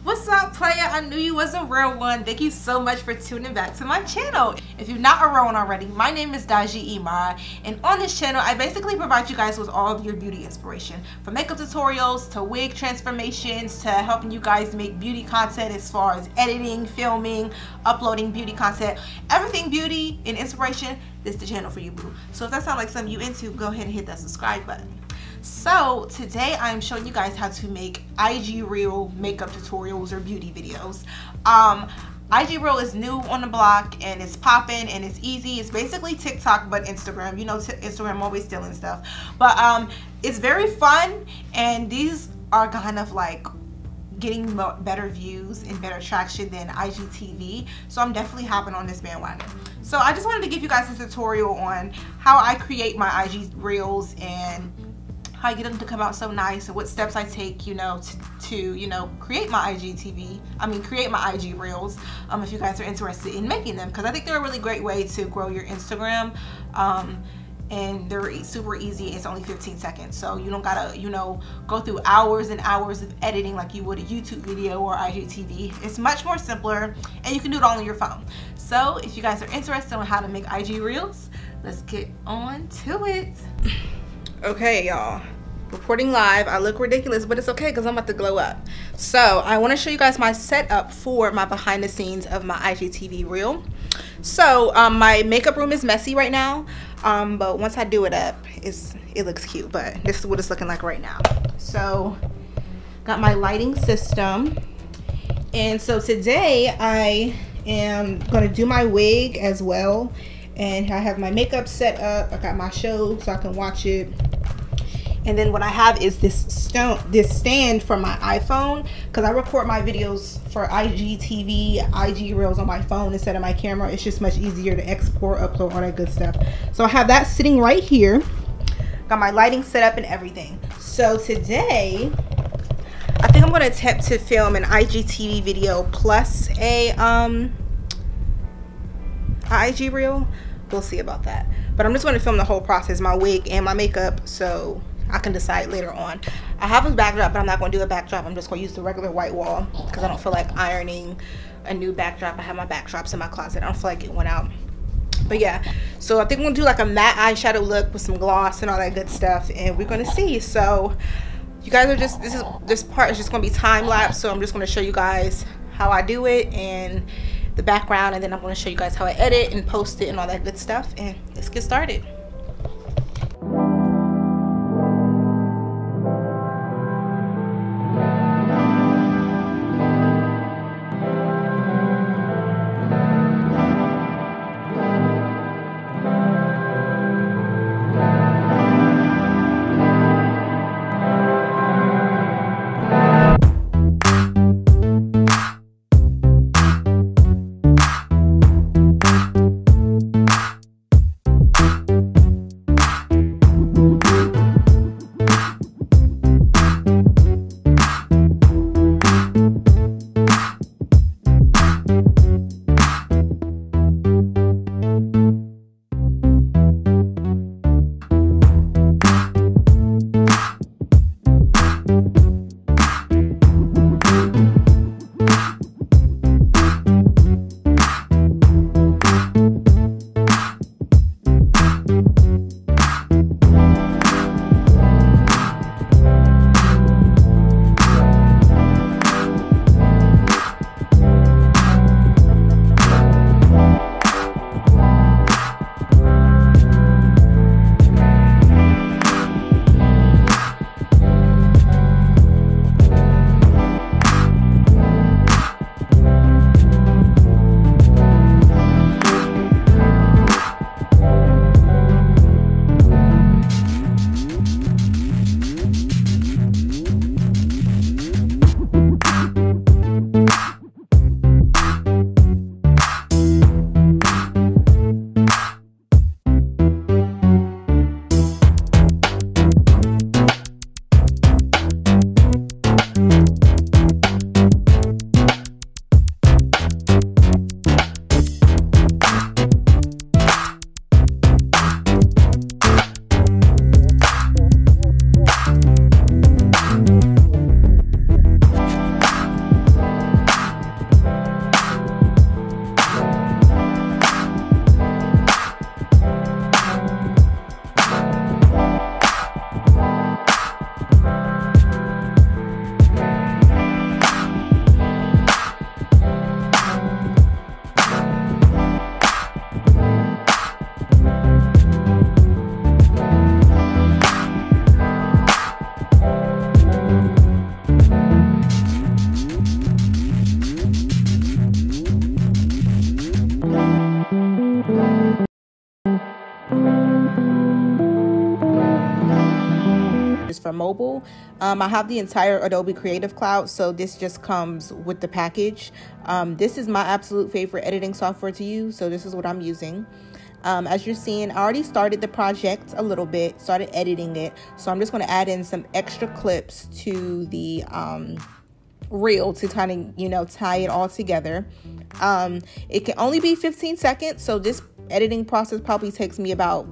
What's up, player? I knew you was a real one. Thank you so much for tuning back to my channel. If you're not a real one already, my name is Daljiimarax, and on this channel I basically provide you guys with all of your beauty inspiration, from makeup tutorials to wig transformations to helping you guys make beauty content as far as editing, filming, uploading beauty content, everything beauty and inspiration. This is the channel for you, boo. So if that sounds like something you into, go ahead and hit that subscribe button. So today I'm showing you guys how to make IG Reel makeup tutorials or beauty videos. IG Reel is new on the block and it's popping and it's easy. It's basically TikTok but Instagram. You know, Instagram always stealing stuff, but it's very fun, and these are kind of like getting better views and better traction than IGTV, so I'm definitely hopping on this bandwagon. So I just wanted to give you guys a tutorial on how I create my IG Reels and how I get them to come out so nice, and what steps I take, you know, to create my create my IG Reels. If you guys are interested in making them, because I think they're a really great way to grow your Instagram, and they're super easy. It's only 15 seconds, so you don't gotta, go through hours and hours of editing like you would a YouTube video or IGTV. It's much more simpler, and you can do it all on your phone. So if you guys are interested in how to make IG Reels, let's get on to it. Okay, y'all, reporting live. I look ridiculous, but it's okay because I'm about to glow up. So I want to show you guys my setup for my behind the scenes of my IGTV reel. So my makeup room is messy right now, but once I do it up, it looks cute. But this is what it's looking like right now. So got my lighting system, and so today I am going to do my wig as well. And I have my makeup set up. I got my show so I can watch it. And then what I have is this stand for my iPhone, because I record my videos for IGTV, IG Reels on my phone instead of my camera. It's just much easier to export, upload, all that good stuff. So I have that sitting right here. Got my lighting set up and everything. So today, I think I'm going to attempt to film an IGTV video plus a IG Reel. We'll see about that, but I'm just going to film the whole process, my wig and my makeup, so I can decide later on. I have a backdrop, but I'm not going to do a backdrop. I'm just going to use the regular white wall because I don't feel like ironing a new backdrop. I have my backdrops in my closet. I don't feel like it went out. But yeah, so I think we're going to do like a matte eyeshadow look with some gloss and all that good stuff, and we're going to see. So you guys are just, this part is just going to be time lapse, so I'm just going to show you guys how I do it and the background, and then I'm going to show you guys how I edit and post it and all that good stuff, and let's get started. mobile. I have the entire Adobe Creative Cloud, so this just comes with the package. This is my absolute favorite editing software to use, so this is what I'm using. As you're seeing, I already started the project a little bit, started editing it, so I'm just going to add in some extra clips to the reel to kind of, you know, tie it all together. It can only be 15 seconds, so this editing process probably takes me about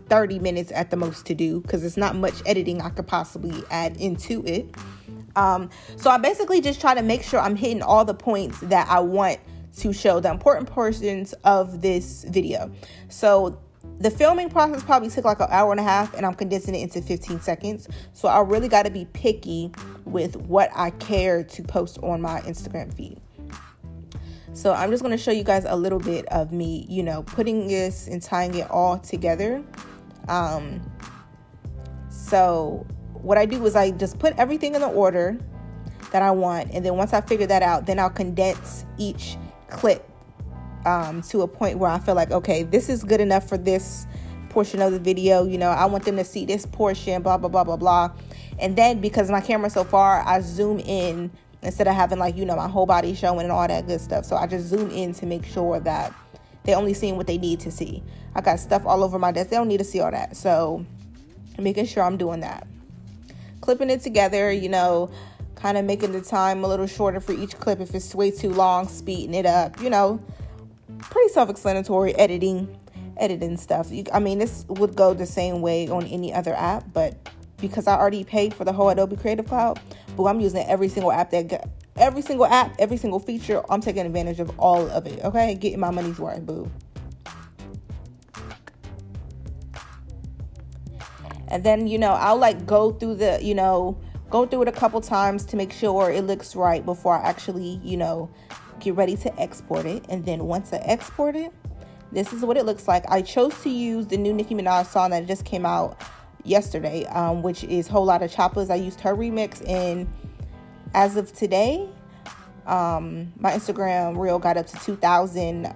30 minutes at the most to do, because it's not much editing I could possibly add into it. So I basically just try to make sure I'm hitting all the points that I want to show, the important portions of this video. So the filming process probably took like an hour and a half, and I'm condensing it into 15 seconds. So I really got to be picky with what I care to post on my Instagram feed. So I'm just going to show you guys a little bit of me, you know, putting this and tying it all together. So what I do is I just put everything in the order that I want. And then once I figure that out, then I'll condense each clip to a point where I feel like, okay, this is good enough for this portion of the video. You know, I want them to see this portion, blah, blah, blah, blah, blah. And then because my camera's so far, I zoom in instead of having, like, you know, my whole body showing and all that good stuff. So I just zoom in to make sure that they're only seeing what they need to see. I got stuff all over my desk. They don't need to see all that. So making sure I'm doing that. Clipping it together, you know, kind of making the time a little shorter for each clip. If it's way too long, speeding it up, you know, pretty self-explanatory editing stuff. I mean, this would go the same way on any other app, but because I already paid for the whole Adobe Creative Cloud, but I'm using every single app, every single feature. I'm taking advantage of all of it. Okay, getting my money's worth, boo. And then, you know, I'll like go through it a couple times to make sure it looks right before I actually, you know, get ready to export it. And then once I export it, this is what it looks like. I chose to use the new Nicki Minaj song that just came out yesterday, which is Whole Lotta Choppers. I used her remix, and as of today, my Instagram reel got up to 2,000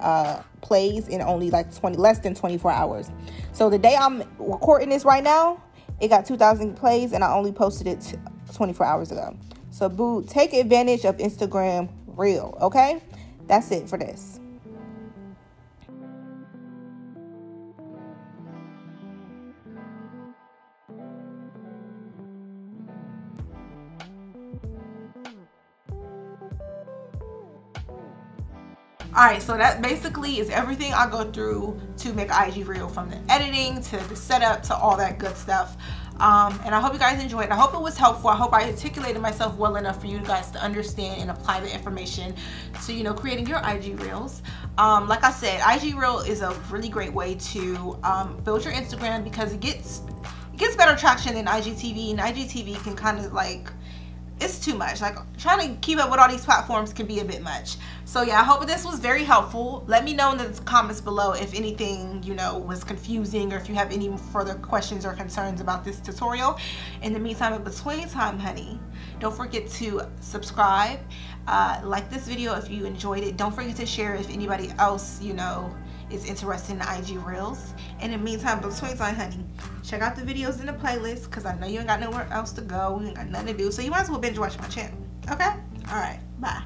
plays in only like less than 24 hours. So the day I'm recording this right now, it got 2,000 plays, and I only posted it 24 hours ago. So boo, take advantage of Instagram reel. Okay, that's it for this. Alright, so that basically is everything I go through to make an IG reel, from the editing to the setup to all that good stuff. And I hope you guys enjoyed. I hope it was helpful. I hope I articulated myself well enough for you guys to understand and apply the information to, you know, creating your IG reels. Like I said, IG reel is a really great way to build your Instagram, because it gets better traction than IGTV, and IGTV can kind of like, it's too much. Like, trying to keep up with all these platforms can be a bit much. So yeah, I hope this was very helpful. Let me know in the comments below if anything, you know, was confusing, or if you have any further questions or concerns about this tutorial. In the meantime, in between time, honey, don't forget to subscribe, like this video if you enjoyed it. Don't forget to share if anybody else, you know, is interested in IG reels. In the meantime, between time, honey, check out the videos in the playlist, because I know you ain't got nowhere else to go. You ain't got nothing to do, so you might as well binge watch my channel. Okay? Alright, bye.